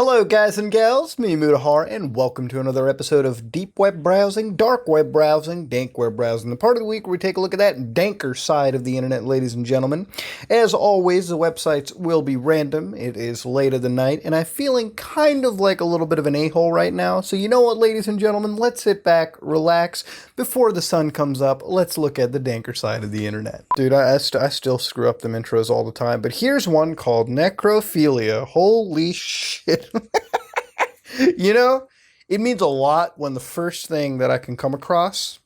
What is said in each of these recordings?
Hello, guys and gals, me Mutahar, and welcome to another episode of Deep Web Browsing, Dark Web Browsing, Dank Web Browsing, the part of the week where we take a look at that danker side of the internet, ladies and gentlemen. As always, the websites will be random. It is late of the night, and I'm feeling kind of like a little bit of an a-hole right now. So you know what, ladies and gentlemen, let's sit back, relax, before the sun comes up. Let's look at the danker side of the internet. Dude, I still screw up them intros all the time, but here's one called Necrophilia. Holy shit. You know, it means a lot when the first thing that I can come across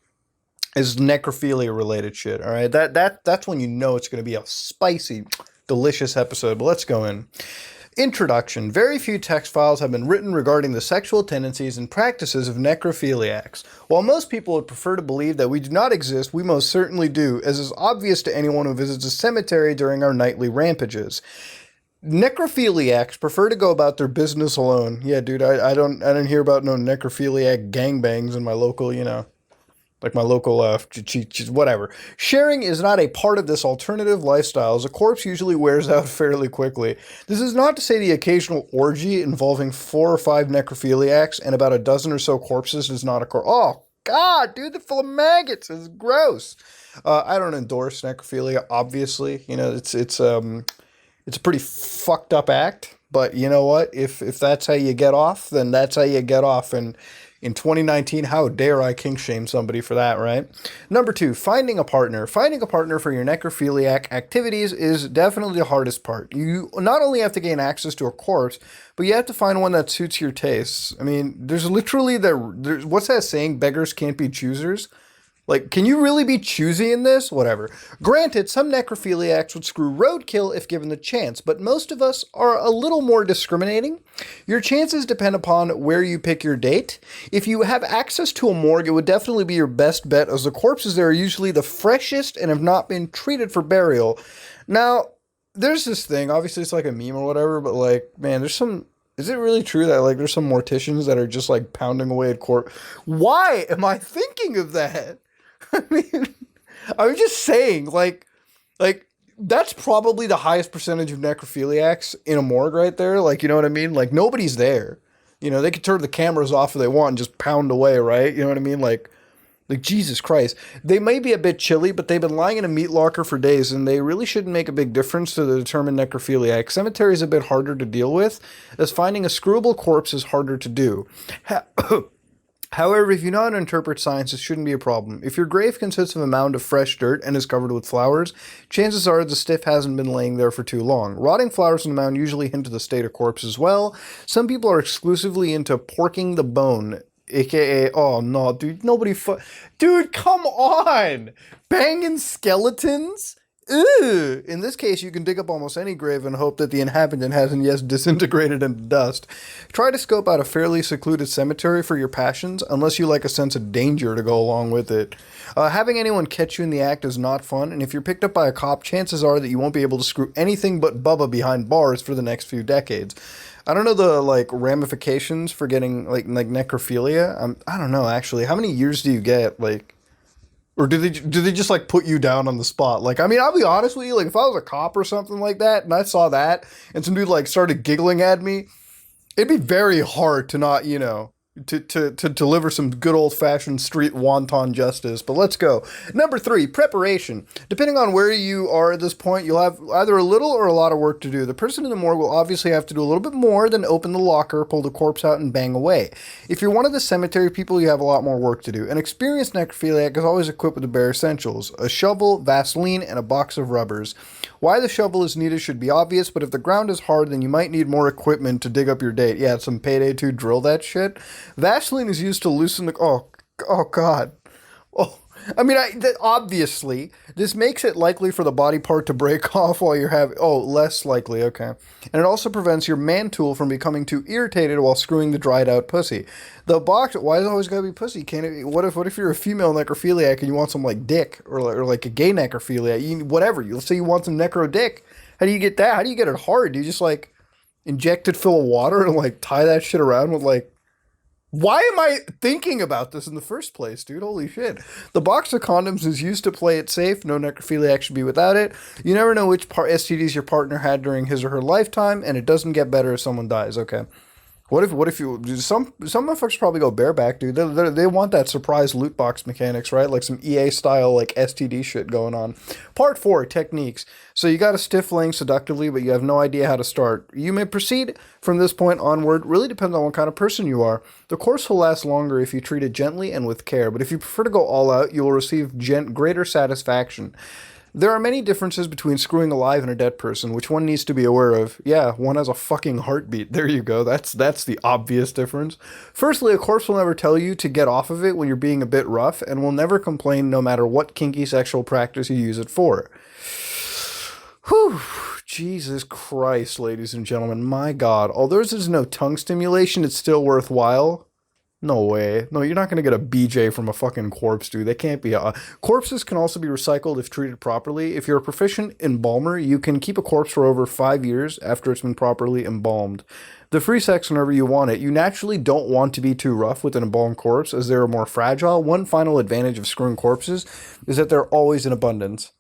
is necrophilia related shit. All right, that's when you know it's going to be a spicy, delicious episode. But let's go in. Introduction. Very few text files have been written regarding the sexual tendencies and practices of necrophiliacs. While most people would prefer to believe that we do not exist, we most certainly do, as is obvious to anyone who visits a cemetery during our nightly rampages. Necrophiliacs prefer to go about their business alone. Yeah, dude, I didn't hear about no necrophiliac gangbangs in my local, like my local, whatever. Sharing is not a part of this alternative lifestyle, as a corpse usually wears out fairly quickly. This is not to say the occasional orgy involving 4 or 5 necrophiliacs and about a dozen or so corpses does not occur. Oh, God, dude, they're full of maggots. It's gross. I don't endorse necrophilia, obviously. It's a pretty fucked up act, but you know what? If that's how you get off, then that's how you get off. And in 2019, how dare I kink shame somebody for that, right? Number 2, finding a partner. Finding a partner for your necrophiliac activities is definitely the hardest part. You not only have to gain access to a corpse, but you have to find one that suits your tastes. I mean, there's literally what's that saying? Beggars can't be choosers. Like, can you really be choosy in this? Whatever. Granted, some necrophiliacs would screw roadkill if given the chance, but most of us are a little more discriminating. Your chances depend upon where you pick your date. If you have access to a morgue, it would definitely be your best bet, as the corpses there are usually the freshest and have not been treated for burial. Now, there's this thing, obviously it's like a meme or whatever, but like, man, is it really true that like there's some morticians that are just like pounding away at corpse? Why am I thinking of that? I mean, I'm just saying, like, that's probably the highest percentage of necrophiliacs in a morgue right there. Like, you know what I mean? Like, nobody's there. You know, they could turn the cameras off if they want and just pound away, right? You know what I mean? Like Jesus Christ. They may be a bit chilly, but they've been lying in a meat locker for days, and they really shouldn't make a big difference to the determined necrophiliac. Cemetery is a bit harder to deal with, as finding a screwable corpse is harder to do. However, if you know how to interpret signs, this shouldn't be a problem. If your grave consists of a mound of fresh dirt and is covered with flowers, chances are the stiff hasn't been laying there for too long. Rotting flowers in the mound usually hint to the state of corpse as well. Some people are exclusively into porking the bone, aka, oh no, dude, dude, come on! Banging skeletons? Ew. In this case, you can dig up almost any grave and hope that the inhabitant hasn't yet disintegrated into dust. Try to scope out a fairly secluded cemetery for your passions, unless you like a sense of danger to go along with it. Having anyone catch you in the act is not fun, and if you're picked up by a cop, chances are that you won't be able to screw anything but Bubba behind bars for the next few decades. I don't know the like ramifications for getting like necrophilia. I don't know actually. How many years do you get? Like, or do they just like put you down on the spot? Like, I mean, I'll be honest with you, like if I was a cop or something like that and I saw that and some dude like started giggling at me, it'd be very hard to not, to deliver some good old-fashioned street wonton justice. But let's go. Number 3, preparation. Depending on where you are at this point, you'll have either a little or a lot of work to do. The person in the morgue will obviously have to do a little bit more than open the locker, pull the corpse out, and bang away. If you're one of the cemetery people, you have a lot more work to do. An experienced necrophiliac is always equipped with the bare essentials: a shovel, Vaseline, and a box of rubbers. Why the shovel is needed should be obvious, but if the ground is hard, then you might need more equipment to dig up your date. Yeah, some payday to drill that shit. Vaseline is used to loosen the... Oh God. Oh, I mean, obviously, this makes it likely for the body part to break off while you're having... Oh, less likely, okay. And it also prevents your man tool from becoming too irritated while screwing the dried out pussy. The box... Why is it always gotta be pussy? Can't it... What if you're a female necrophiliac and you want some, like, dick? Or like a gay necrophiliac? Whatever. Let's say you want some necro dick. How do you get that? How do you get it hard? Do you just, like, inject it full of water and, like, tie that shit around with, like... Why am I thinking about this in the first place, dude? Holy shit. The box of condoms is used to play it safe. No necrophiliac should be without it. You never know which STDs your partner had during his or her lifetime, and it doesn't get better if someone dies. Okay. What if you some motherfuckers probably go bareback, dude. They want that surprise loot box mechanics, right? Like some EA style like STD shit going on. Part 4, techniques. So you got a stiff laying seductively, but you have no idea how to start. You may proceed from this point onward. Really depends on what kind of person you are. The course will last longer if you treat it gently and with care, but if you prefer to go all out, you will receive greater satisfaction. There are many differences between screwing alive and a dead person, which one needs to be aware of. Yeah, one has a fucking heartbeat. There you go. That's the obvious difference. Firstly, a corpse will never tell you to get off of it when you're being a bit rough, and will never complain no matter what kinky sexual practice you use it for. Whew. Jesus Christ, ladies and gentlemen. My God. Although there's no tongue stimulation, it's still worthwhile. No way. No, you're not going to get a BJ from a fucking corpse, dude. They can't be. Corpses can also be recycled if treated properly. If you're a proficient embalmer, you can keep a corpse for over 5 years after it's been properly embalmed. The free sex whenever you want it. You naturally don't want to be too rough with an embalmed corpse as they're more fragile. One final advantage of screwing corpses is that they're always in abundance.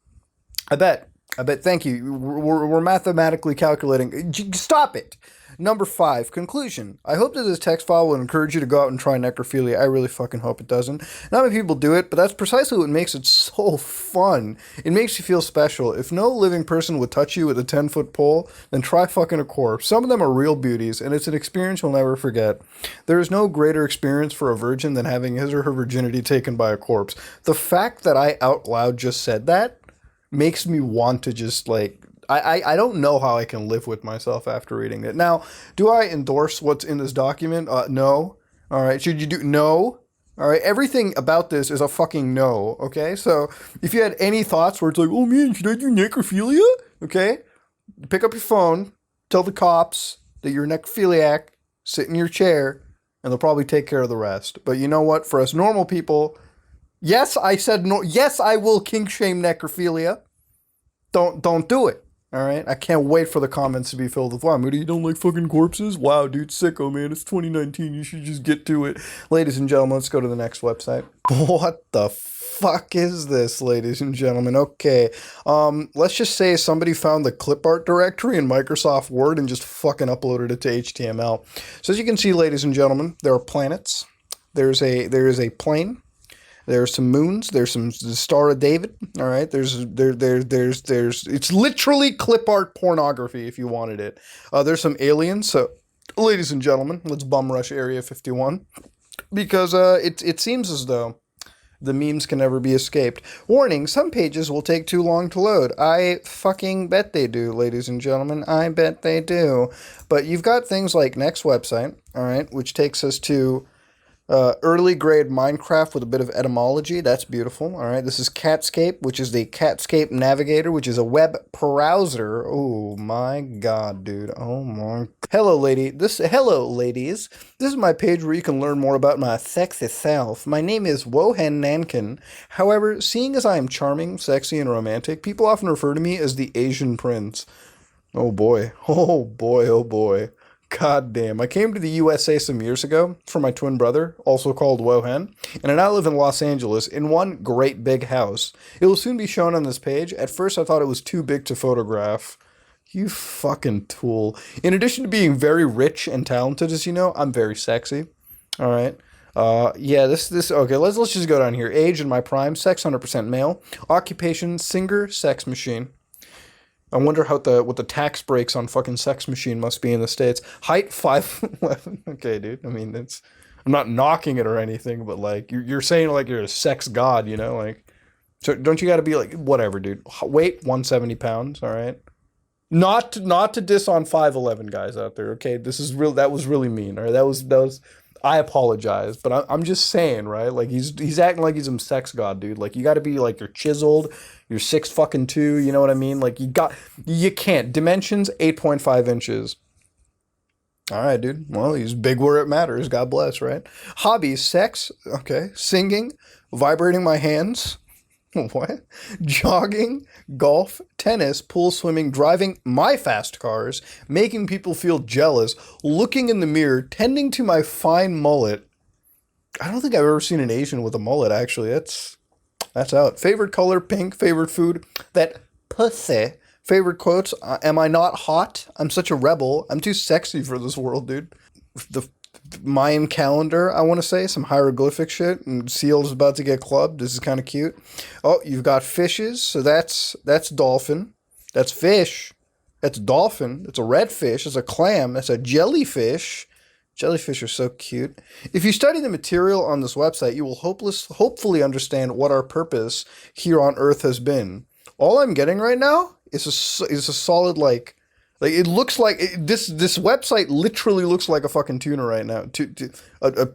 I bet. Thank you. We're mathematically calculating. Stop it. Number 5, conclusion. I hope that this text file will encourage you to go out and try necrophilia. I really fucking hope it doesn't. Not many people do it, but that's precisely what makes it so fun. It makes you feel special. If no living person would touch you with a 10-foot pole, then try fucking a corpse. Some of them are real beauties, and it's an experience you'll never forget. There is no greater experience for a virgin than having his or her virginity taken by a corpse. The fact that I out loud just said that makes me want to just like... I don't know how I can live with myself after reading it. Now, do I endorse what's in this document? No. All right. Should you do? No. All right. Everything about this is a fucking no. Okay. So if you had any thoughts where it's like, oh man, should I do necrophilia? Okay. Pick up your phone, tell the cops that you're a necrophiliac, sit in your chair, and they'll probably take care of the rest. But you know what? For us normal people, yes, I said no. Yes, I will kink shame necrophilia. Don't do it. All right, I can't wait for the comments to be filled with, wow, Moody, you don't like fucking corpses? Wow, dude, sicko, man, it's 2019, you should just get to it. Ladies and gentlemen, let's go to the next website. What the fuck is this, ladies and gentlemen? Okay, let's just say somebody found the clip art directory in Microsoft Word and just fucking uploaded it to HTML. So as you can see, ladies and gentlemen, there are planets. There is a plane. There's some moons. There's some the Star of David. All right. There's it's literally clip art pornography if you wanted it. There's some aliens. So, ladies and gentlemen, let's bum rush Area 51 because it seems as though the memes can never be escaped. Warning: some pages will take too long to load. I fucking bet they do, ladies and gentlemen. I bet they do. But you've got things like next website. All right, which takes us to early grade Minecraft with a bit of etymology. That's beautiful. All right. This is Catscape, which is the Catscape Navigator, which is a web browser. Oh my God, dude. Oh my. Hello, ladies. This is my page where you can learn more about my sexy self. My name is Wohen Nankin. However, seeing as I am charming, sexy, and romantic, people often refer to me as the Asian Prince. Oh boy. Oh boy. Oh boy. God damn. I came to the USA some years ago for my twin brother, also called Wohen, and I now live in Los Angeles in one great big house. It will soon be shown on this page. At first I thought it was too big to photograph. You fucking tool. In addition to being very rich and talented, as you know, I'm very sexy. All right. Yeah, okay, let's just go down here. Age in my prime, sex 100% male. Occupation, singer, sex machine. I wonder what the tax breaks on fucking sex machine must be in the States. Height 5'11". Okay, dude. I mean, I'm not knocking it or anything, but like you're saying like you're a sex god, you know? Like, so don't you got to be like whatever, dude? Weight 170 pounds. All right. Not to diss on 5'11" guys out there. Okay, this is real. That was really mean. All right, that was. I apologize, but I'm just saying, right? Like he's acting like he's some sex god, dude. Like you got to be like you're chiseled, you're 6'2", you know what I mean? Like you can't. Dimensions 8.5 inches. All right, dude. Well, he's big where it matters. God bless, right? Hobbies: sex, okay, singing, vibrating my hands. What? Jogging, golf, tennis, pool swimming, driving my fast cars, making people feel jealous, looking in the mirror, tending to my fine mullet. I don't think I've ever seen an Asian with a mullet, actually. That's out. Favorite color, pink. Favorite food, that pussy. Favorite quotes, am I not hot? I'm such a rebel. I'm too sexy for this world, dude. the Mayan calendar, I want to say, some hieroglyphic shit, and seal's about to get clubbed. This is kind of cute. Oh, you've got fishes, so that's dolphin. That's fish. That's dolphin. It's a redfish. It's a clam. That's a jellyfish. Jellyfish are so cute. If you study the material on this website, you will hopefully understand what our purpose here on Earth has been. All I'm getting right now is a solid it looks like this website literally looks like a fucking tuner right now. A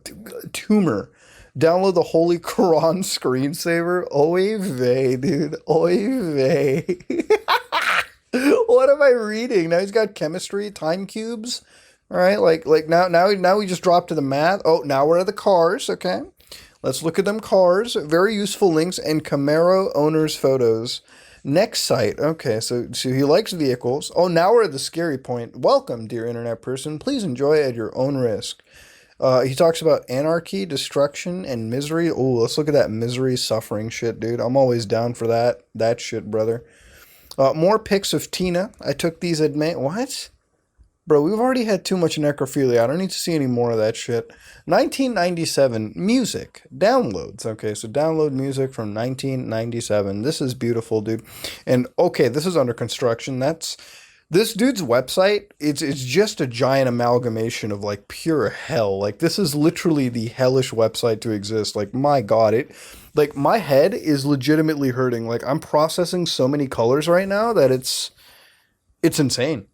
tumor. Download the Holy Quran screensaver. Oy vey, dude. Oy vey. What am I reading? Now he's got chemistry, time cubes. All right, now we just dropped to the math. Oh, now we're at the cars. Okay, let's look at them cars. Very useful links and Camaro owners photos. Next site. Okay, so he likes vehicles. Oh, now we're at the scary point. Welcome, dear internet person. Please enjoy at your own risk. He talks about anarchy, destruction, and misery. Oh, let's look at that misery, suffering shit, dude. I'm always down for that shit, brother. More pics of Tina. I took these what? Bro, we've already had too much necrophilia. I don't need to see any more of that shit. 1997, music. Downloads. Okay, so download music from 1997. This is beautiful, dude. And, okay, this is under construction. This dude's website, it's just a giant amalgamation of, like, pure hell. Like, this is literally the hellish website to exist. Like, my God, like, my head is legitimately hurting. Like, I'm processing so many colors right now that it's insane.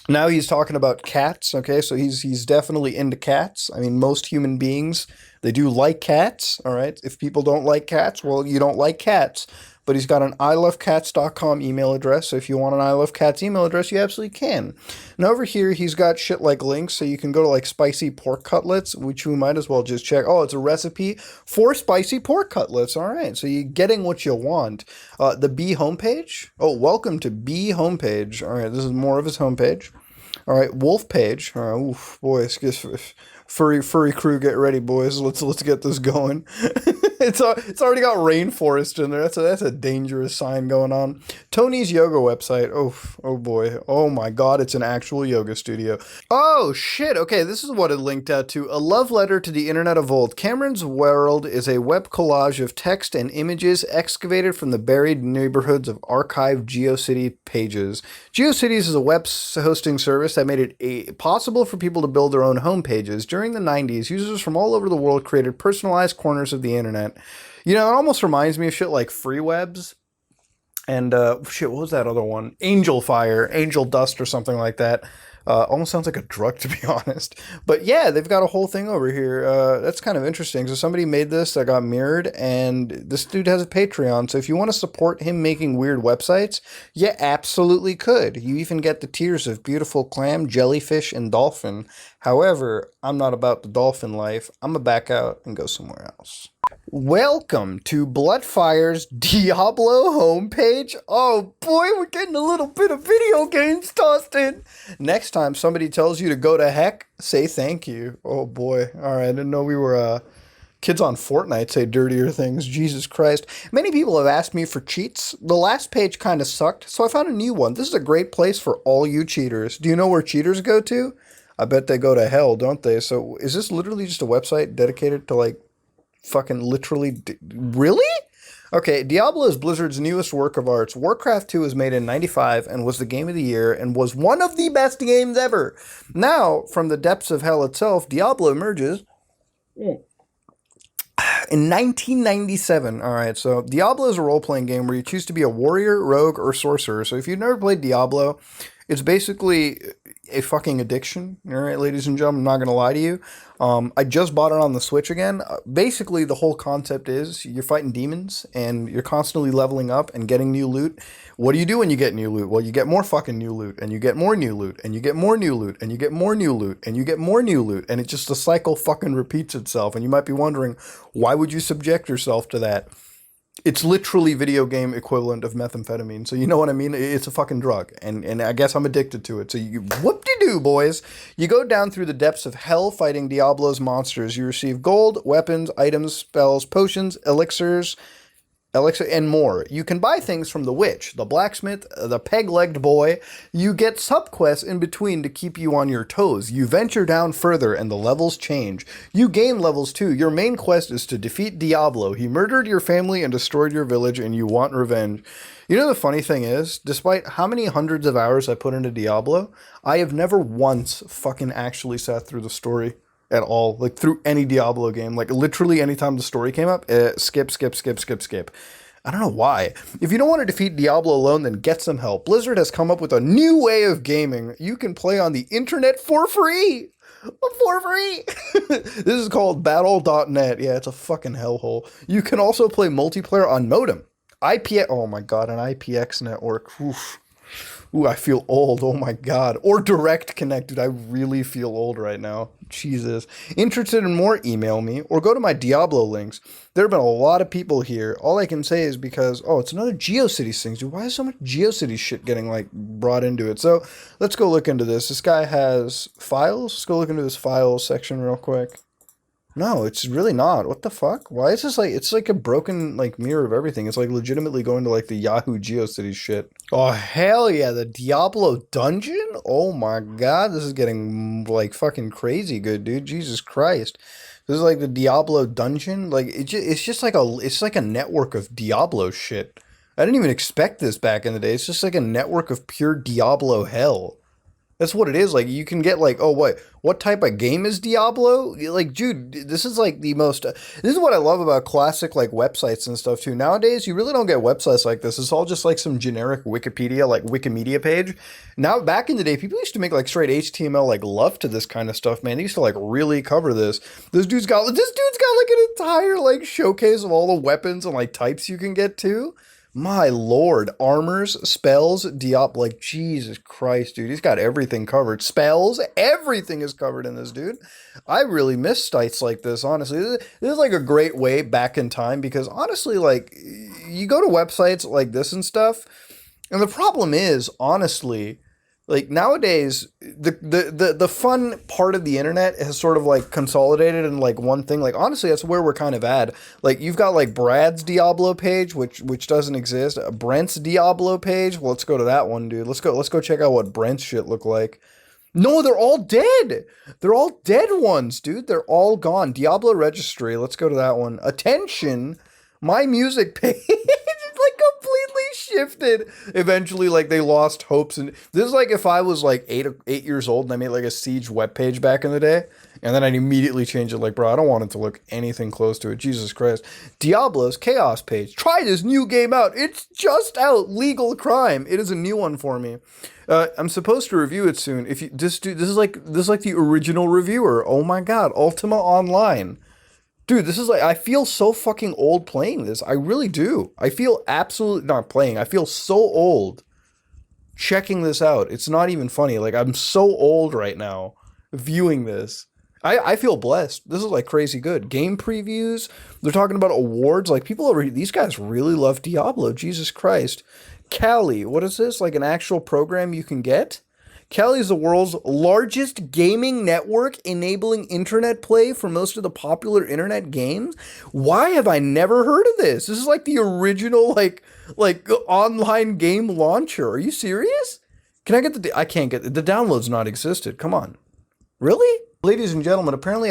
Now he's talking about cats, okay? So he's definitely into cats. I mean, most human beings, they do like cats, all right? If people don't like cats, well, you don't like cats. But he's got an ilovecats.com email address, so if you want an I Love Cats email address, you absolutely can. And over here, he's got shit like links, so you can go to, like, spicy pork cutlets, which we might as well just check. Oh, it's a recipe for spicy pork cutlets, all right. So you're getting what you want. The Bee homepage. Oh, welcome to Bee homepage. All right, this is more of his homepage. All right, Wolf page. All right, oof, boys, furry crew, get ready, boys. Let's get this going. It's already got rainforest in there. That's a dangerous sign going on. Tony's yoga website. Oh boy. Oh my God, it's an actual yoga studio. Oh shit. Okay, this is what it linked out to. A love letter to the internet of old. Cameron's World is a web collage of text and images excavated from the buried neighborhoods of archived GeoCity pages. GeoCities is a web hosting service that made it possible for people to build their own home pages. During the 90s, users from all over the world created personalized corners of the internet. You know, it almost reminds me of shit like Freewebs and what was that other one? Angel Fire, Angel Dust or something like that. Almost sounds like a drug, to be honest. But yeah, they've got a whole thing over here. That's kind of interesting. So somebody made this that got mirrored, and this dude has a Patreon. So if you want to support him making weird websites, you absolutely could. You even get the tiers of beautiful clam, jellyfish, and dolphin. However, I'm not about the dolphin life. I'm going to back out and go somewhere else. Welcome to Bloodfire's Diablo homepage. Oh boy, we're getting a little bit of video games tossed in. Next time somebody tells you to go to heck, say thank you. Oh boy. All right, I didn't know we were kids on Fortnite say dirtier things. Jesus Christ. Many people have asked me for cheats. The last page kind of sucked, so I found a new one. This is a great place for all you cheaters. Do you know where cheaters go to? I bet they go to hell, don't they? So is this literally just a website dedicated to, like, fucking literally really? Okay, Diablo is Blizzard's newest work of art. Warcraft 2 was made in 95 and was the game of the year and was one of the best games ever. Now, from the depths of hell itself, Diablo emerges in 1997. All right, so Diablo is a role-playing game where you choose to be a warrior, rogue, or sorcerer. So if you've never played Diablo, it's basically a fucking addiction. All right, ladies and gentlemen, I'm not going to lie to you. I just bought it on the Switch again. Basically, the whole concept is you're fighting demons and you're constantly leveling up and getting new loot. What do you do when you get new loot? Well, you get more fucking new loot, and you get more new loot, and you get more new loot, and you get more new loot, and you get more new loot, and it's just the cycle fucking repeats itself. And you might be wondering, why would you subject yourself to that? It's literally video game equivalent of methamphetamine. So you know what I mean? It's a fucking drug. And I guess I'm addicted to it. So you whoop-de-doo, boys. You go down through the depths of hell fighting Diablo's monsters. You receive gold, weapons, items, spells, potions, elixirs, Alexa, and more. You can buy things from the witch, the blacksmith, the peg-legged boy. You get subquests in between to keep you on your toes. You venture down further and the levels change. You gain levels too. Your main quest is to defeat Diablo. He murdered your family and destroyed your village and you want revenge. You know the funny thing is, despite how many hundreds of hours I put into Diablo, I have never once fucking actually sat through the story at all, like through any Diablo game. Like literally anytime the story came up, skip. I don't know why. If you don't want to defeat Diablo alone, then get some help. Blizzard has come up with a new way of gaming. You can play on the internet for free. For free. This is called battle.net. Yeah, it's a fucking hellhole. You can also play multiplayer on Modem. IPX, oh my god, an IPX network. Oof. Ooh, I feel old. Oh my god. Or Direct Connect, dude. I really feel old right now. Jesus. Interested in more? Email me or go to my Diablo links. There have been a lot of people here. All I can say is because, oh, it's another GeoCities thing. Dude, why is so much GeoCities shit getting like brought into it? So let's go look into this. This guy has files. Let's go look into this files section real quick. No, it's really not. What the fuck? Why is this like, it's like a broken like mirror of everything. It's like legitimately going to like the Yahoo GeoCities shit. Oh, hell yeah. The Diablo dungeon? Oh my god. This is getting like fucking crazy good, dude. Jesus Christ. This is like the Diablo dungeon. Like it's just like a network of Diablo shit. I didn't even expect this back in the day. It's just like a network of pure Diablo hell. That's what it is. Like, you can get, like, oh, what type of game is Diablo? Like, dude, this is, like, this is what I love about classic, like, websites and stuff, too. Nowadays, you really don't get websites like this. It's all just, like, some generic Wikipedia, like, Wikimedia page. Now, back in the day, people used to make, like, straight HTML, like, love to this kind of stuff, man. They used to, like, really cover this. This dude's got, like, an entire, like, showcase of all the weapons and, like, types you can get, too. My lord, armors, spells, Diablo, like, Jesus Christ, dude, he's got everything covered. Spells, everything is covered in this, dude. I really miss sites like this, honestly. This is like a great way back in time because, honestly, like, you go to websites like this and stuff, and the problem is, honestly, like, nowadays, the fun part of the internet has sort of, like, consolidated in, like, one thing. Like, honestly, that's where we're kind of at. Like, you've got, like, Brad's Diablo page, which doesn't exist. Brent's Diablo page. Well, let's go to that one, dude. Let's go check out what Brent's shit look like. No, they're all dead. They're all dead ones, dude. They're all gone. Diablo Registry. Let's go to that one. Attention. My music page. Completely shifted. Eventually, like, they lost hopes. And this is like if I was like 8 years old and I made like a Siege webpage back in the day, and then I'd immediately change it. Like, bro, I don't want it to look anything close to it. Jesus Christ. Diablo's Chaos page. Try this new game out. It's just out. Legal Crime. It is a new one for me. I'm supposed to review it soon. If you just do, this is like the original reviewer. Oh my god, Ultima Online. Dude, this is like, I feel so fucking old playing this. I really do. I feel absolutely not playing. I feel so old checking this out. It's not even funny. Like, I'm so old right now viewing this. I feel blessed. This is like crazy good. Game previews. They're talking about awards. Like, these guys really love Diablo. Jesus Christ. Kali. What is this? Like an actual program you can get? Kali is the world's largest gaming network, enabling internet play for most of the popular internet games. Why have I never heard of this? This is like the original, like online game launcher. Are you serious? Can I get I can't get the download's not existed. Come on. Really? Ladies and gentlemen, apparently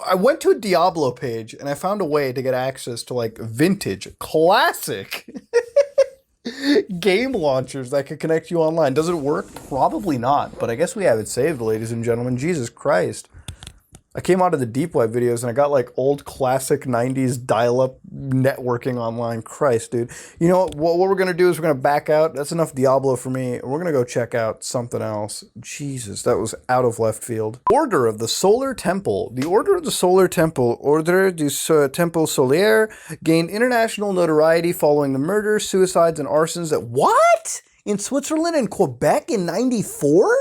I went to a Diablo page and I found a way to get access to like vintage, classic game launchers that could connect you online. Does it work? Probably not, but I guess we have it saved, ladies and gentlemen. Jesus Christ. I came out of the deep web videos and I got like old classic 90s dial-up networking online. Christ, dude. You know what we're going to do is we're going to back out. That's enough Diablo for me. We're going to go check out something else. Jesus, that was out of left field. Order of the Solar Temple. The Order of the Solar Temple, Ordre du Temple Solaire, gained international notoriety following the murders, suicides, and arsons that... What? In Switzerland and Quebec in 94?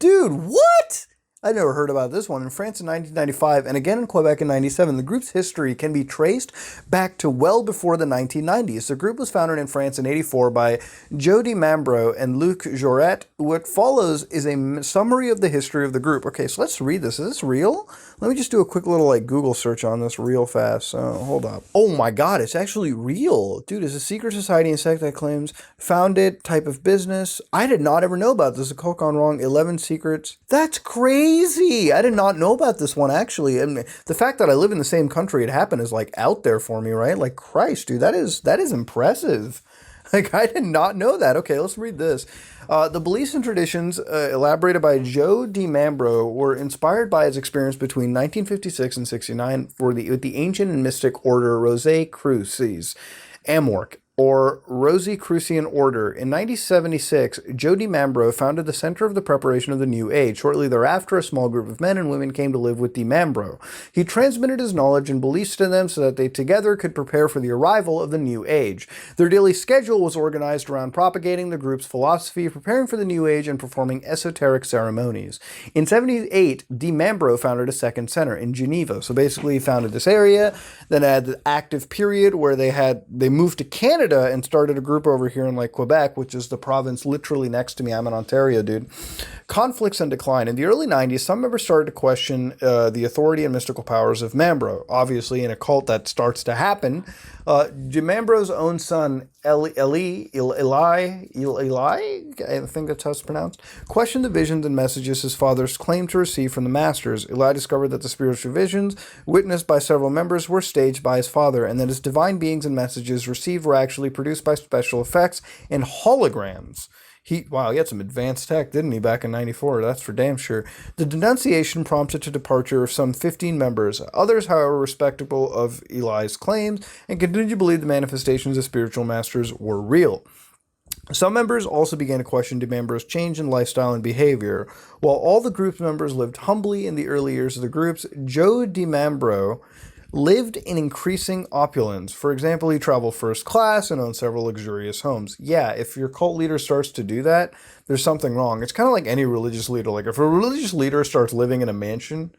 Dude, what? I never heard about this one. In France in 1995 and again in Quebec in 97, the group's history can be traced back to well before the 1990s. The group was founded in France in 84 by Jody Mambro and Luc Jouret. What follows is a summary of the history of the group. Okay, so let's read this. Is this real? Let me just do a quick little Google search on this real fast. Hold up. Oh my God, it's actually real. Dude, it's a secret society and sect that claims founded type of business. I did not ever know about this. A cult gone wrong, 11 secrets. That's crazy. I did not know about this one, actually. And the fact that I live in the same country it happened is out there for me, right? Like, Christ, dude, that is impressive. I did not know that. Okay, let's read this. The beliefs and traditions elaborated by Joe DiMambro were inspired by his experience between 1956 and 69 with the ancient and mystic order Rosicruces, Amorc, or Rosicrucian Order. In 1976, Joe DiMambro founded the Center of the Preparation of the New Age. Shortly thereafter, a small group of men and women came to live with DiMambro. He transmitted his knowledge and beliefs to them so that they together could prepare for the arrival of the New Age. Their daily schedule was organized around propagating the group's philosophy, preparing for the New Age, and performing esoteric ceremonies. In 1978, DiMambro founded a second center in Geneva. So basically, he founded this area, then had the active period where they moved to Canada and started a group over here in Quebec, which is the province literally next to me. I'm in Ontario, dude. Conflicts and decline. In the early 90s, some members started to question the authority and mystical powers of Mambro. Obviously, in a cult that starts to happen. DiMambro's own son, Eli, I think that's how it's pronounced, questioned the visions and messages his fathers claimed to receive from the masters. Eli discovered that the spiritual visions witnessed by several members were staged by his father, and that his divine beings and messages received were actually produced by special effects and holograms. He had some advanced tech, didn't he, back in 94? That's for damn sure. The denunciation prompted the departure of some 15 members. Others, however, respectable of Eli's claims and continued to believe the manifestations of spiritual masters were real. Some members also began to question DiMambro's change in lifestyle and behavior. While all the group's members lived humbly in the early years of the groups, Joe DiMambro lived in increasing opulence. For example, he traveled first class and owned several luxurious homes. Yeah, if your cult leader starts to do that, there's something wrong. It's kind of like any religious leader. If a religious leader starts living in a mansion,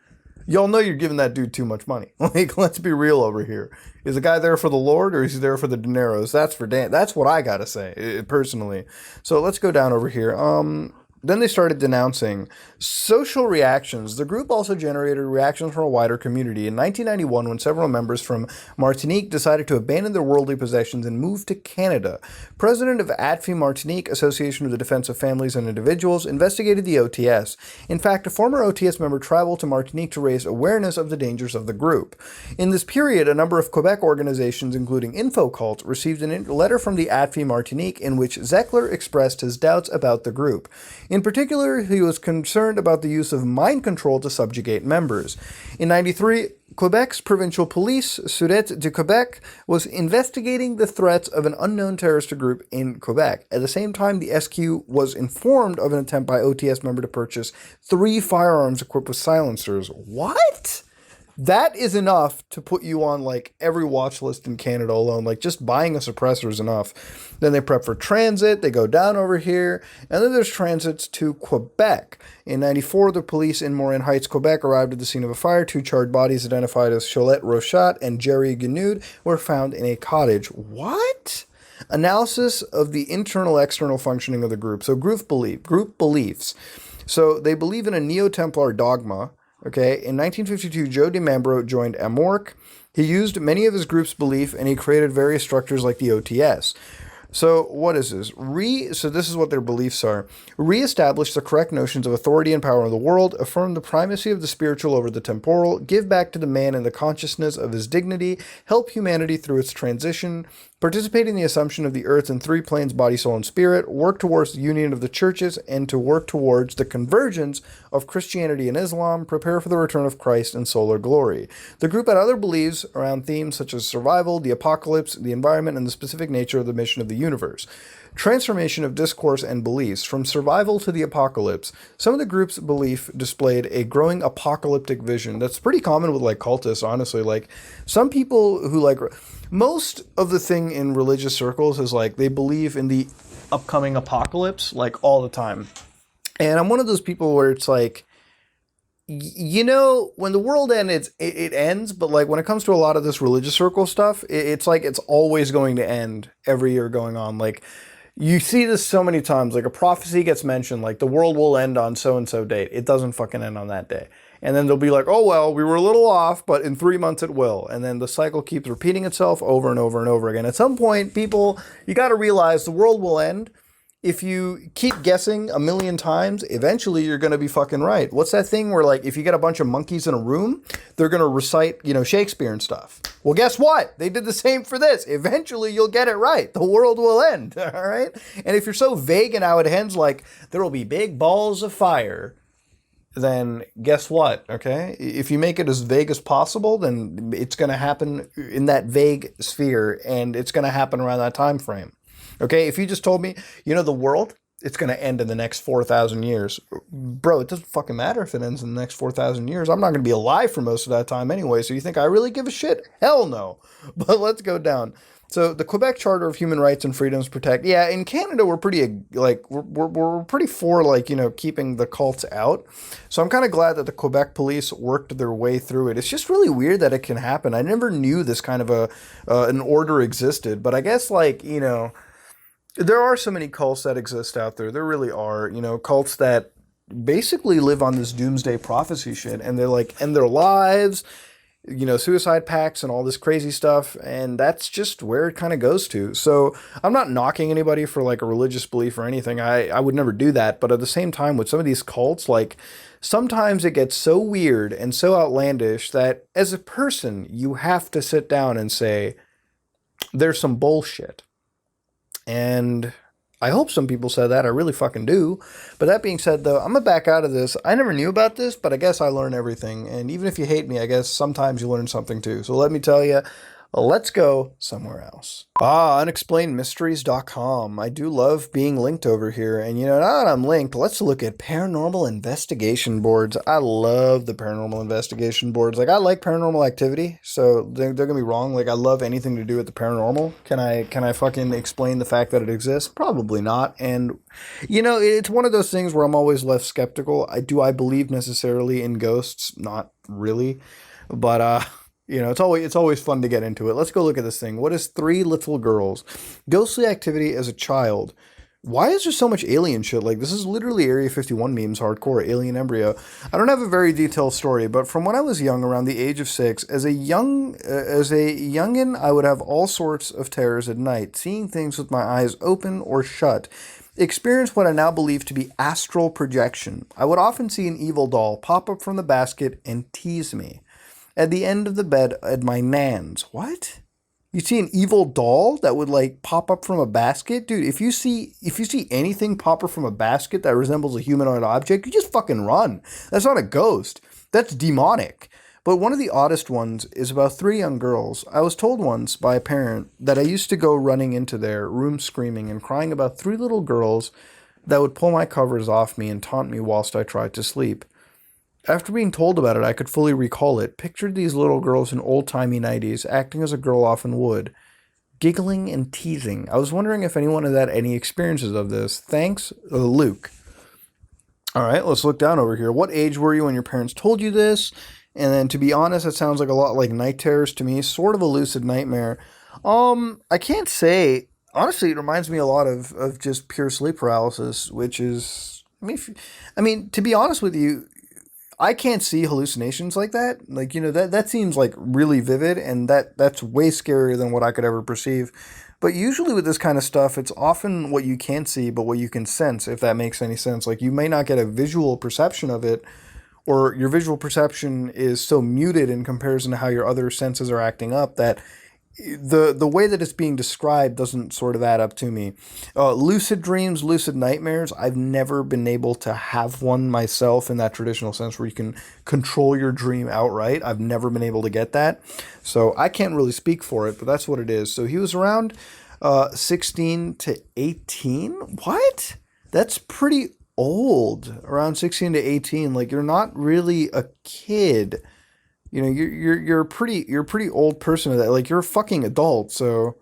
y'all know you're giving that dude too much money. Let's be real over here. Is the guy there for the Lord or is he there for the dineros? That's what I gotta say, personally. So let's go down over here. Then they started denouncing social reactions. The group also generated reactions from a wider community. In 1991, when several members from Martinique decided to abandon their worldly possessions and move to Canada, President of ADFI Martinique, Association of the Defense of Families and Individuals, investigated the OTS. In fact, a former OTS member traveled to Martinique to raise awareness of the dangers of the group. In this period, a number of Quebec organizations, including InfoCult, received a letter from the ADFI Martinique in which Zecler expressed his doubts about the group. In particular, he was concerned about the use of mind control to subjugate members. In 1993, Quebec's provincial police, Sûreté du Québec, was investigating the threats of an unknown terrorist group in Quebec. At the same time, the SQ was informed of an attempt by OTS member to purchase 3 firearms equipped with silencers. What? That is enough to put you on every watch list in Canada alone. Just buying a suppressor is enough. Then they prep for transit. They go down over here. And then there's transits to Quebec. In 94, the police in Morin Heights, Quebec arrived at the scene of a fire. 2 charred bodies identified as Cholette Rochat and Jerry Guinud were found in a cottage. What? Analysis of the internal-external functioning of the group. So group beliefs. So they believe in a Neo-Templar dogma. Okay, in 1952, Joe DiMambro joined Amorc. He used many of his group's belief, and he created various structures like the OTS. So what is this? So this is what their beliefs are. Reestablish the correct notions of authority and power in the world, affirm the primacy of the spiritual over the temporal, give back to the man in the consciousness of his dignity, help humanity through its transition, participate in the assumption of the earth in 3 planes, body, soul, and spirit, work towards the union of the churches, and to work towards the convergence of Christianity and Islam, prepare for the return of Christ and solar glory. The group had other beliefs around themes such as survival, the apocalypse, the environment, and the specific nature of the mission of the universe. Transformation of discourse and beliefs. From survival to the apocalypse, some of the group's belief displayed a growing apocalyptic vision. That's pretty common with cultists, honestly. Some people who most of the thing in religious circles is they believe in the upcoming apocalypse all the time. And I'm one of those people where it's You know, when the world ends, it ends, but like when it comes to a lot of this religious circle stuff, it's like it's always going to end every year going on. Like you see this so many times, like a prophecy gets mentioned, like the world will end on so and so date. It doesn't fucking end on that day. And then they'll be like, oh, well, we were a little off, but in 3 months it will. And then the cycle keeps repeating itself over and over and over again. At some point, people, you got to realize the world will end. If you keep guessing a million times, eventually you're going to be fucking right. What's that thing where, like, if you get a bunch of monkeys in a room, they're going to recite, Shakespeare and stuff? Well, guess what? They did the same for this. Eventually you'll get it right. The world will end, all right? And if you're so vague in how it ends, like, there will be big balls of fire, then guess what, okay? If you make it as vague as possible, then it's going to happen in that vague sphere, and it's going to happen around that time frame. Okay, if you just told me, the world, it's going to end in the next 4,000 years. Bro, it doesn't fucking matter if it ends in the next 4,000 years. I'm not going to be alive for most of that time anyway, so you think I really give a shit? Hell no. But let's go down. So the Quebec Charter of Human Rights and Freedoms protect. Yeah, in Canada we're pretty we're pretty for keeping the cults out. So I'm kind of glad that the Quebec police worked their way through it. It's just really weird that it can happen. I never knew this kind of an order existed, but I guess there are so many cults that exist out there. There really are, cults that basically live on this doomsday prophecy shit, and they're like end their lives, suicide pacts and all this crazy stuff, and that's just where it kind of goes to. So I'm not knocking anybody for like a religious belief or anything. I would never do that, but at the same time, with some of these cults, like sometimes it gets so weird and so outlandish that as a person, you have to sit down and say, there's some bullshit. And I hope some people said that. I really fucking do. But that being said, though, I'm going to back out of this. I never knew about this, but I guess I learn everything. And even if you hate me, I guess sometimes you learn something too. So let me tell you, let's go somewhere else. Unexplainedmysteries.com. I do love being linked over here. And now that I'm linked, let's look at paranormal investigation boards. I love the paranormal investigation boards. Like, I like paranormal activity, so they're going to be wrong. Like, I love anything to do with the paranormal. Can I fucking explain the fact that it exists? Probably not. And, it's one of those things where I'm always left skeptical. I believe necessarily in ghosts? Not really. But, it's always fun to get into it. Let's go look at this thing. What is Three Little Girls? Ghostly activity as a child. Why is there so much alien shit? Like, this is literally Area 51 memes, hardcore, alien embryo. I don't have a very detailed story, but from when I was young, around the age of 6, as a youngin', I would have all sorts of terrors at night, seeing things with my eyes open or shut. Experience what I now believe to be astral projection. I would often see an evil doll pop up from the basket and tease me. At the end of the bed at my nan's. What? You see an evil doll that would pop up from a basket? Dude, if you see anything pop up from a basket that resembles a humanoid object, you just fucking run. That's not a ghost. That's demonic. But one of the oddest ones is about 3 young girls. I was told once by a parent that I used to go running into their room screaming and crying about 3 little girls that would pull my covers off me and taunt me whilst I tried to sleep. After being told about it, I could fully recall it. Pictured these little girls in old-timey 90s, acting as a girl often would, giggling and teasing. I was wondering if anyone had had any experiences of this. Thanks, Luke. All right, let's look down over here. What age were you when your parents told you this? And then, to be honest, it sounds like a lot like night terrors to me, sort of a lucid nightmare. I can't say. Honestly, it reminds me a lot of just pure sleep paralysis, which is, to be honest with you, I can't see hallucinations like that. That seems like really vivid, and that's way scarier than what I could ever perceive. But usually with this kind of stuff, it's often what you can't see, but what you can sense, if that makes any sense. Like, you may not get a visual perception of it, or your visual perception is so muted in comparison to how your other senses are acting up that the way that it's being described doesn't sort of add up to me. Lucid dreams, lucid nightmares, I've never been able to have one myself in that traditional sense where you can control your dream outright. I've never been able to get that. So I can't really speak for it, but that's what it is. So he was around 16 to 18. What? That's pretty old. Around 16 to 18. Like, you're not really a kid. You're a pretty old person at that. Like, you're a fucking adult, so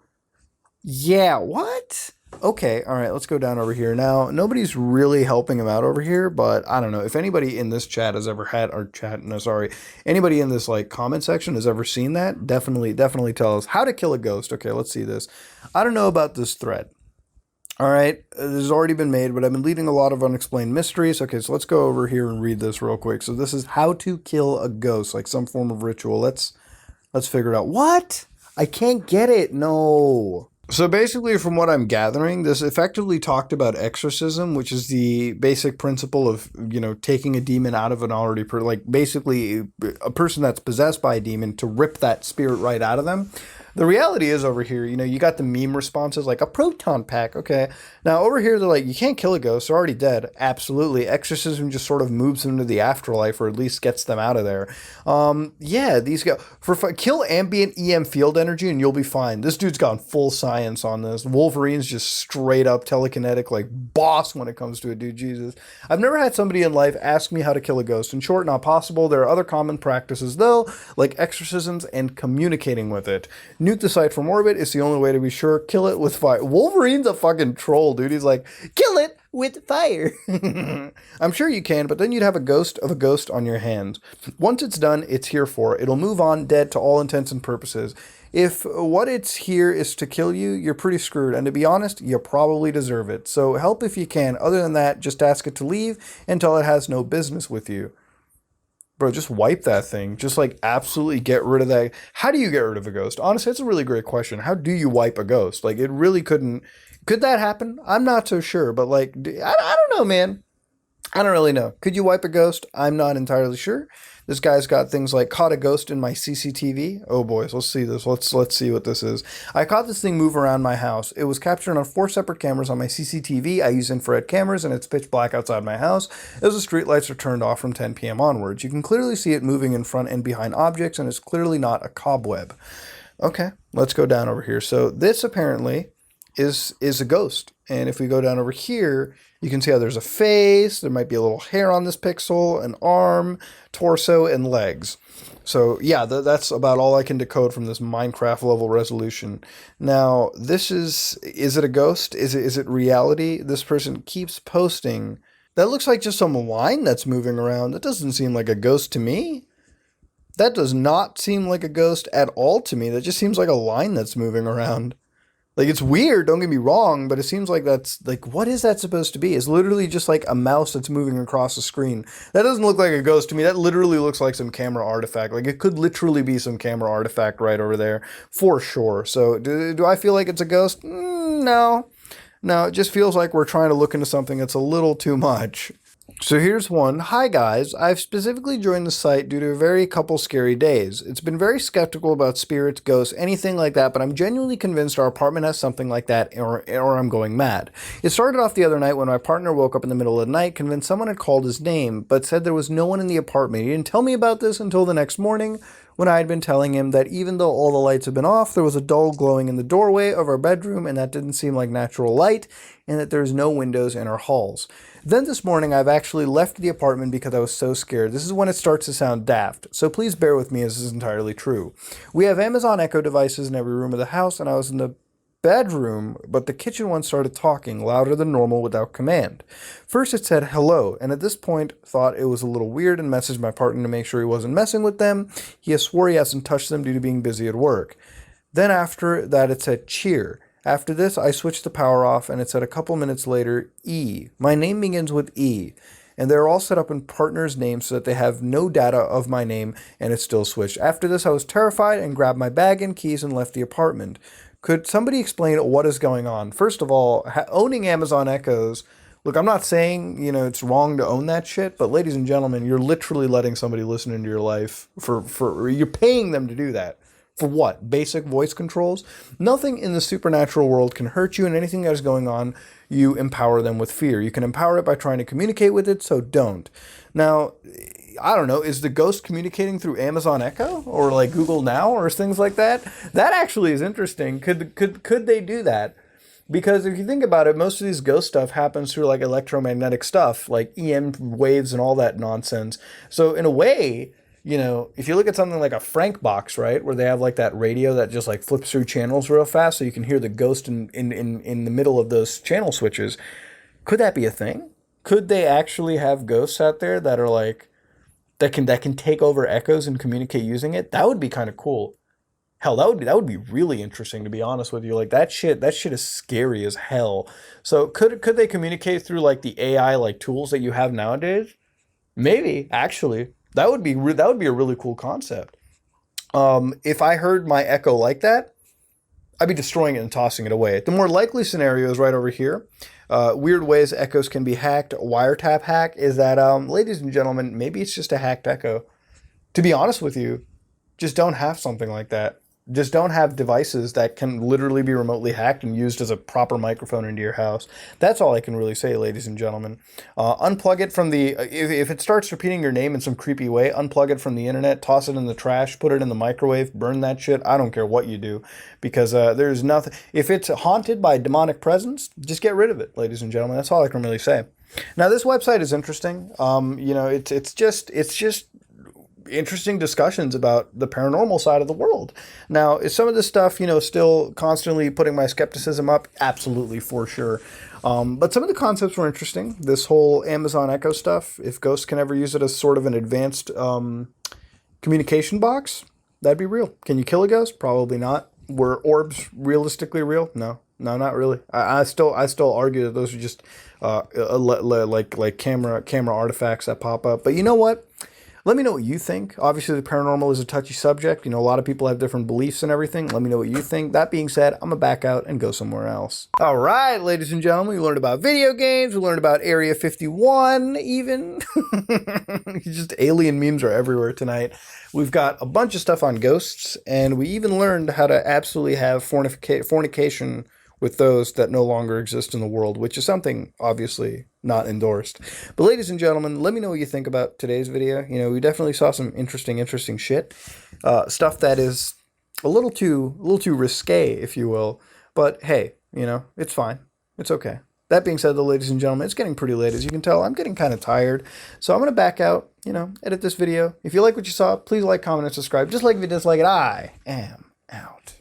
yeah, what? Okay, all right, let's go down over here. Now, nobody's really helping him out over here, but I don't know. If anybody in this chat has ever had, or chat, no, sorry, anybody in this like comment section has ever seen that, definitely tell us how to kill a ghost. Okay, let's see this. I don't know about this thread. All right, this has already been made, but I've been leading a lot of unexplained mysteries. Okay, so let's go over here and read this real quick. So this is how to kill a ghost, like some form of ritual. Let's figure it out. What? I can't get it. No. So basically, from what I'm gathering, this effectively talked about exorcism, which is the basic principle of, taking a demon out of an already, like basically a person that's possessed by a demon to rip that spirit right out of them. The reality is over here, you got the meme responses like a proton pack. Okay. Now over here, they're like, you can't kill a ghost. They're already dead. Absolutely. Exorcism just sort of moves them to the afterlife, or at least gets them out of there. Yeah, these guys, kill ambient EM field energy and you'll be fine. This dude's gone full science on this. Wolverine's just straight up telekinetic, like boss when it comes to it, dude. Jesus. I've never had somebody in life ask me how to kill a ghost. In short, not possible. There are other common practices though, like exorcisms and communicating with it. Nuke the site from orbit is the only way to be sure. Kill it with fire. Wolverine's a fucking troll, dude. He's like, kill it with fire. I'm sure you can, but then you'd have a ghost of a ghost on your hands. Once it's done, it's here for. It'll move on dead to all intents and purposes. If what it's here is to kill you, you're pretty screwed. And to be honest, you probably deserve it. So help if you can. Other than that, just ask it to leave until it has no business with you. Bro, just wipe that thing. Just like absolutely get rid of that. How do you get rid of a ghost? Honestly, it's a really great question. How do you wipe a ghost? Like, it really couldn't. Could that happen? I'm not so sure, but like, I don't know, man. I don't really know. Could you wipe a ghost? I'm not entirely sure. This guy's got things like caught a ghost in my CCTV. Oh boys, let's see this. Let's see what this is. I caught this thing move around my house. It was captured on 4 separate cameras on my CCTV. I use infrared cameras and it's pitch black outside my house as the street lights are turned off from 10 p.m. onwards. You can clearly see it moving in front and behind objects, and it's clearly not a cobweb. Okay, let's go down over here. So this apparently is a ghost. And if we go down over here, you can see how there's a face, there might be a little hair on this pixel, an arm, torso, and legs. So yeah, that's about all I can decode from this Minecraft level resolution. Now, this is it a ghost? Is it reality? This person keeps posting. That looks like just some line that's moving around. That doesn't seem like a ghost to me. That does not seem like a ghost at all to me. That just seems like a line that's moving around. Like, it's weird, don't get me wrong, but it seems like that's, like, what is that supposed to be? It's literally just like a mouse that's moving across the screen. That doesn't look like a ghost to me. That literally looks like some camera artifact. Like, it could literally be some camera artifact right over there, for sure. So, do I feel like it's a ghost? No. No, it just feels like we're trying to look into something that's a little too much. So here's one. Hi guys, I've specifically joined the site due to a very couple scary days. It's been very skeptical about spirits, ghosts, anything like that, but I'm genuinely convinced our apartment has something like that, or I'm going mad. It started off the other night when my partner woke up in the middle of the night, convinced someone had called his name, but said there was no one in the apartment. He didn't tell me about this until the next morning, when I had been telling him that even though all the lights had been off, there was a dull glowing in the doorway of our bedroom, and that didn't seem like natural light, and that there's no windows in our halls. Then this morning, I've actually left the apartment because I was so scared. This is when it starts to sound daft, so please bear with me as this is entirely true. We have Amazon Echo devices in every room of the house, and I was in the bedroom, but the kitchen one started talking louder than normal without command. First it said hello, and at this point thought it was a little weird and messaged my partner to make sure he wasn't messing with them. He has swore he hasn't touched them due to being busy at work. Then after that it said cheer. After this I switched the power off and it said a couple minutes later E. My name begins with E. And they're all set up in partners' names so that they have no data of my name, and it's still switched. After this I was terrified and grabbed my bag and keys and left the apartment. Could somebody explain what is going on? First of all, owning Amazon Echoes, look, I'm not saying, it's wrong to own that shit, but ladies and gentlemen, you're literally letting somebody listen into your life for you're paying them to do that. For what? Basic voice controls? Nothing in the supernatural world can hurt you, and anything that is going on, you empower them with fear. You can empower it by trying to communicate with it, so don't. Now, I don't know, is the ghost communicating through Amazon Echo or like Google Now or things like that? That actually is interesting. Could they do that? Because if you think about it, most of these ghost stuff happens through like electromagnetic stuff, like EM waves and all that nonsense. So in a way, you know, if you look at something like a Frank box, right, where they have like that radio that just like flips through channels real fast so you can hear the ghost in the middle of those channel switches, could that be a thing? Could they actually have ghosts out there that are like that can take over echoes and communicate using it? That would be kind of cool. Hell, that would be really interesting, to be honest with you. Like that shit is scary as hell. So could they communicate through like the AI like tools that you have nowadays? Maybe, actually. That would be a really cool concept. If I heard my Echo like that, I'd be destroying it and tossing it away. The more likely scenario is right over here. Weird ways Echoes can be hacked. Wiretap hack is that, ladies and gentlemen, maybe it's just a hacked Echo. To be honest with you, just don't have something like that. Just don't have devices that can literally be remotely hacked and used as a proper microphone into your house. That's all I can really say, ladies and gentlemen. Unplug it from the, if it starts repeating your name in some creepy way, unplug it from the internet, toss it in the trash, put it in the microwave, burn that shit. I don't care what you do, because there's nothing. If it's haunted by demonic presence, just get rid of it, ladies and gentlemen. That's all I can really say. Now, this website is interesting. You know, it's just interesting discussions about the paranormal side of the world. Now, is some of this stuff, you know, still constantly putting my skepticism up? Absolutely, for sure. But some of the concepts were interesting. This whole Amazon Echo stuff, if ghosts can ever use it as sort of an advanced communication box, that'd be real. Can you kill a ghost? Probably not. Were orbs realistically real? No, not really. I still argue that those are just like camera artifacts that pop up. But you know what? Let me know what you think. Obviously, the paranormal is a touchy subject. You know, a lot of people have different beliefs and everything. Let me know what you think. That being said, I'm going to back out and go somewhere else. All right, ladies and gentlemen, we learned about video games. We learned about Area 51, even. Just alien memes are everywhere tonight. We've got a bunch of stuff on ghosts, and we even learned how to absolutely have fornication with those that no longer exist in the world, which is something obviously not endorsed. But ladies and gentlemen, let me know what you think about today's video. You know, we definitely saw some interesting shit. Stuff that is a little too risque, if you will. But hey, you know, it's fine. It's okay. That being said, though, ladies and gentlemen, it's getting pretty late. As you can tell, I'm getting kind of tired. So I'm going to back out, you know, edit this video. If you like what you saw, please like, comment, and subscribe. Just like if you dislike it, I am out.